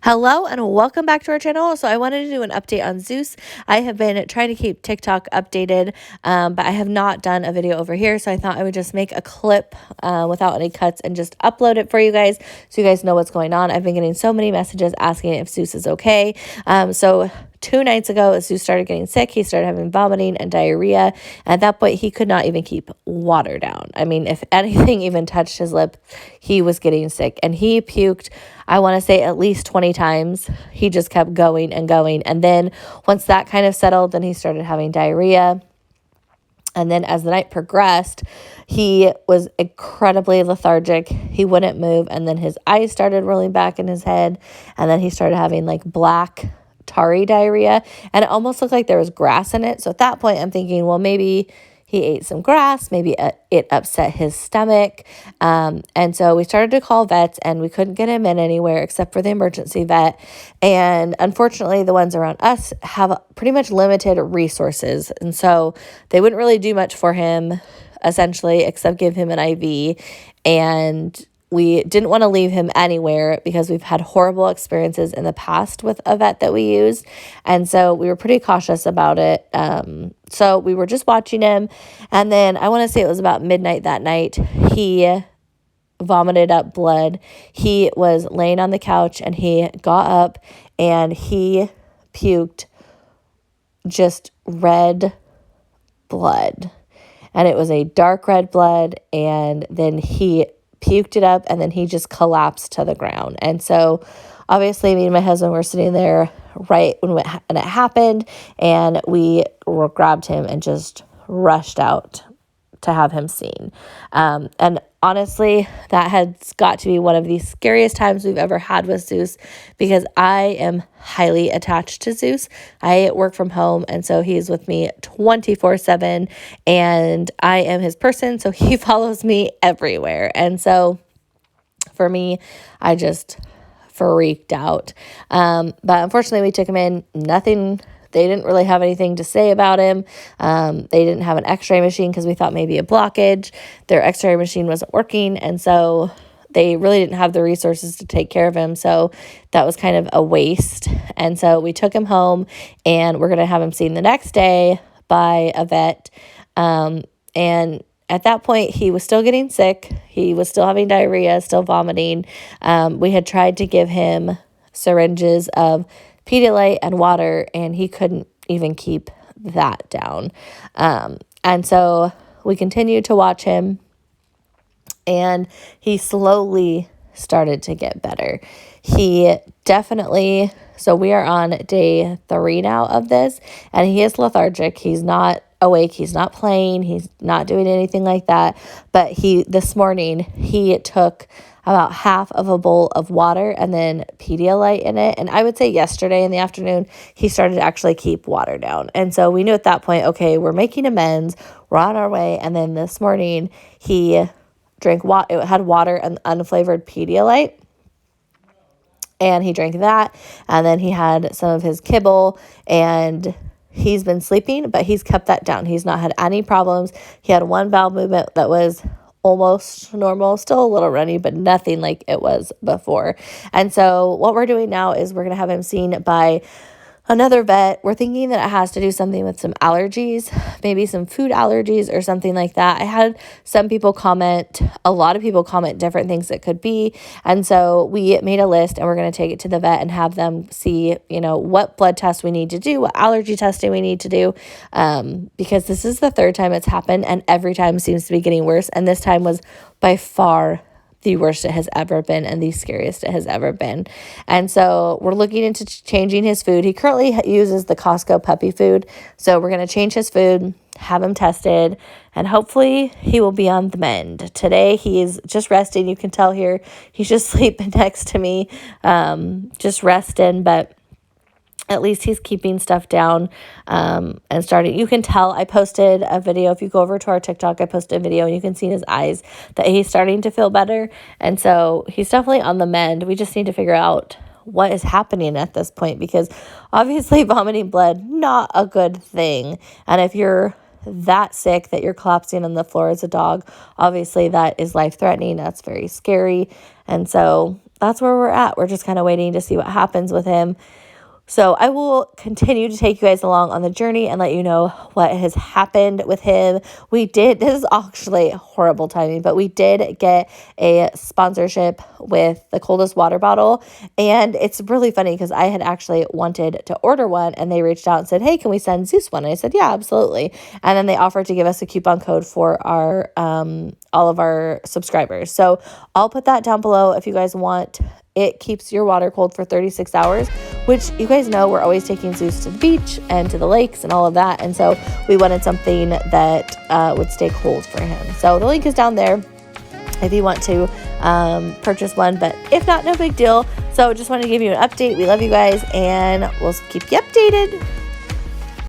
Hello and welcome back to our channel. So I wanted to do an update on Zeus. I have been trying to keep TikTok updated, but I have not done a video over here. So I thought I would just make a clip without any cuts and just upload it for you guys so you guys know what's going on. I've been getting so many messages asking if Zeus is okay. So 2 nights ago, Zeus started getting sick. He started having vomiting and diarrhea. At that point, he could not even keep water down. I mean, if anything even touched his lip, he was getting sick. And he puked, I want to say, at least 20 times. He just kept going and going. And then once that kind of settled, then he started having diarrhea. And then as the night progressed, he was incredibly lethargic. He wouldn't move. And then his eyes started rolling back in his head. And then he started having like black tarry diarrhea, and it almost looked like there was grass in it. So at that point, I'm thinking, well, maybe he ate some grass, maybe it upset his stomach. And so we started to call vets, and we couldn't get him in anywhere except for the emergency vet. And unfortunately, the ones around us have pretty much limited resources. And so they wouldn't really do much for him, essentially, except give him an IV. And we didn't want to leave him anywhere because we've had horrible experiences in the past with a vet that we used. And so we were pretty cautious about it. So we were just watching him. And then I want to say it was about midnight that night. He vomited up blood. He was laying on the couch and he got up and he puked just red blood. And it was a dark red blood. And then he puked it up, and then he just collapsed to the ground. And so obviously me and my husband were sitting there right when it happened, and we grabbed him and just rushed out to have him seen. And honestly, that has got to be one of the scariest times we've ever had with Zeus, because I am highly attached to Zeus. I work from home, and so he's with me 24/7, and I am his person, so he follows me everywhere. And so for me, I just freaked out. But unfortunately, we took him in. They didn't really have anything to say about him. They didn't have an x-ray machine because we thought maybe a blockage. Their x-ray machine wasn't working, and so they really didn't have the resources to take care of him. So that was kind of a waste. And so we took him home, and we're going to have him seen the next day by a vet. And at that point, he was still getting sick. He was still having diarrhea, still vomiting. We had tried to give him syringes of Pedialyte and water, and he couldn't even keep that down. And so we continued to watch him, and he slowly started to get better. He definitely, so we are on day 3 now of this, and he is lethargic. He's not awake. He's not playing. He's not doing anything like that. But this morning, he took about half of a bowl of water and then Pedialyte in it. And I would say yesterday in the afternoon, he started to actually keep water down. And so we knew at that point, okay, we're making amends. We're on our way. And then this morning, he drank water. It had water and unflavored Pedialyte. And he drank that. And then he had some of his kibble, and he's been sleeping, but he's kept that down. He's not had any problems. He had one bowel movement that was almost normal, still a little runny, but nothing like it was before. And so what we're doing now is we're going to have him seen by another vet. We're thinking that it has to do something with some allergies, maybe some food allergies or something like that. I had some people comment, a lot of people comment different things it could be. And so we made a list, and we're going to take it to the vet and have them see, what blood tests we need to do, what allergy testing we need to do, because this is the 3rd time it's happened, and every time seems to be getting worse. And this time was by far the worst it has ever been and the scariest it has ever been. And so we're looking into changing his food. He currently uses the Costco puppy food. So we're going to change his food, have him tested, and hopefully he will be on the mend. Today he's just resting. You can tell here he's just sleeping next to me, just resting, but at least he's keeping stuff down and starting. You can tell I posted a video. If you go over to our TikTok, I posted a video, and you can see in his eyes that he's starting to feel better. And so he's definitely on the mend. We just need to figure out what is happening at this point, because obviously vomiting blood, not a good thing. And if you're that sick that you're collapsing on the floor as a dog, obviously that is life-threatening. That's very scary. And so that's where we're at. We're just kind of waiting to see what happens with him. So I will continue to take you guys along on the journey and let you know what has happened with him. This is actually horrible timing, but we did get a sponsorship with the coldest water bottle. And it's really funny because I had actually wanted to order one, and they reached out and said, hey, can we send Zeus one? And I said, yeah, absolutely. And then they offered to give us a coupon code for our all of our subscribers. So I'll put that down below if you guys want. It keeps your water cold for 36 hours, which you guys know we're always taking Zeus to the beach and to the lakes and all of that. And so we wanted something that would stay cold for him. So the link is down there if you want to purchase one. But if not, no big deal. So just wanted to give you an update. We love you guys, and we'll keep you updated.